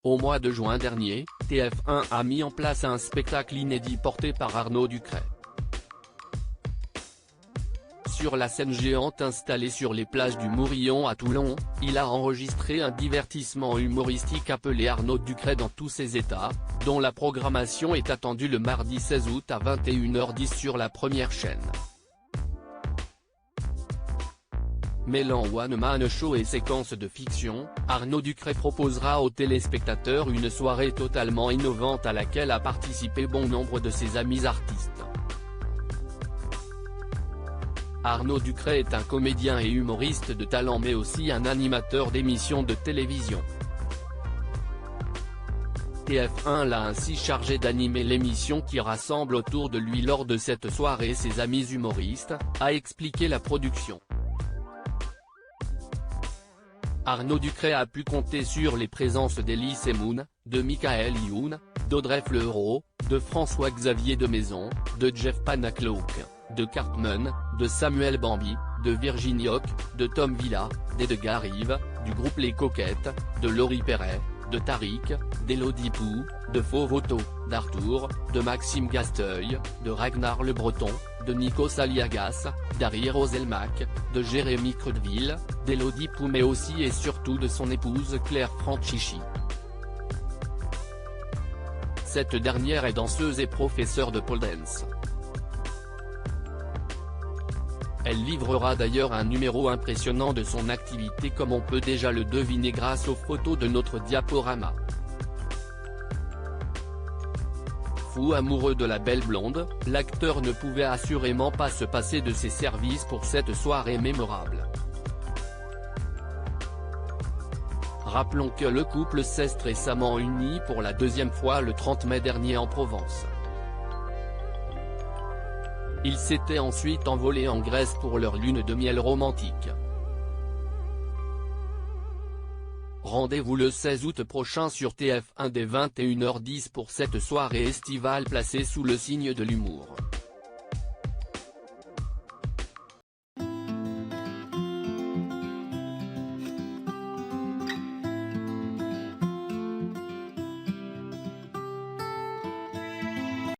Au mois de juin dernier, TF1 a mis en place un spectacle inédit porté par Arnaud Ducret. Sur la scène géante installée sur les plages du Mourillon à Toulon, il a enregistré un divertissement humoristique appelé Arnaud Ducret dans tous ses états, dont la programmation est attendue le mardi 16 août à 21h10 sur la première chaîne. Mêlant one-man show et séquences de fiction, Arnaud Ducret proposera aux téléspectateurs une soirée totalement innovante à laquelle a participé bon nombre de ses amis artistes. Arnaud Ducret est un comédien et humoriste de talent mais aussi un animateur d'émissions de télévision. TF1 l'a ainsi chargé d'animer l'émission qui rassemble autour de lui lors de cette soirée ses amis humoristes, a expliqué la production. Arnaud Ducret a pu compter sur les présences d'Elie Moon, de Michael Youn, d'Audrey Fleurot, de François-Xavier de Maison, de Jeff Panacloak, de Cartman, de Samuel Bambi, de Virginie Hoc, de Tom Villa, d'Edgar Rive, du groupe Les Coquettes, de Laurie Perret, de Tariq, d'Elodie Pou, de Fauvoto, d'Arthur, de Maxime Gasteuil, de Ragnar Le Breton, de Nikos Aliagas, d'Harry Roselmack, de Jérémy Crudeville, d'Elodie Pou mais aussi et surtout de son épouse Claire Franchichi. Cette dernière est danseuse et professeure de pole dance. Elle livrera d'ailleurs un numéro impressionnant de son activité comme on peut déjà le deviner grâce aux photos de notre diaporama. Fou amoureux de la belle blonde, l'acteur ne pouvait assurément pas se passer de ses services pour cette soirée mémorable. Rappelons que le couple s'est récemment uni pour la deuxième fois le 30 mai dernier en Provence. Ils s'étaient ensuite envolés en Grèce pour leur lune de miel romantique. Rendez-vous le 16 août prochain sur TF1 dès 21h10 pour cette soirée estivale placée sous le signe de l'humour.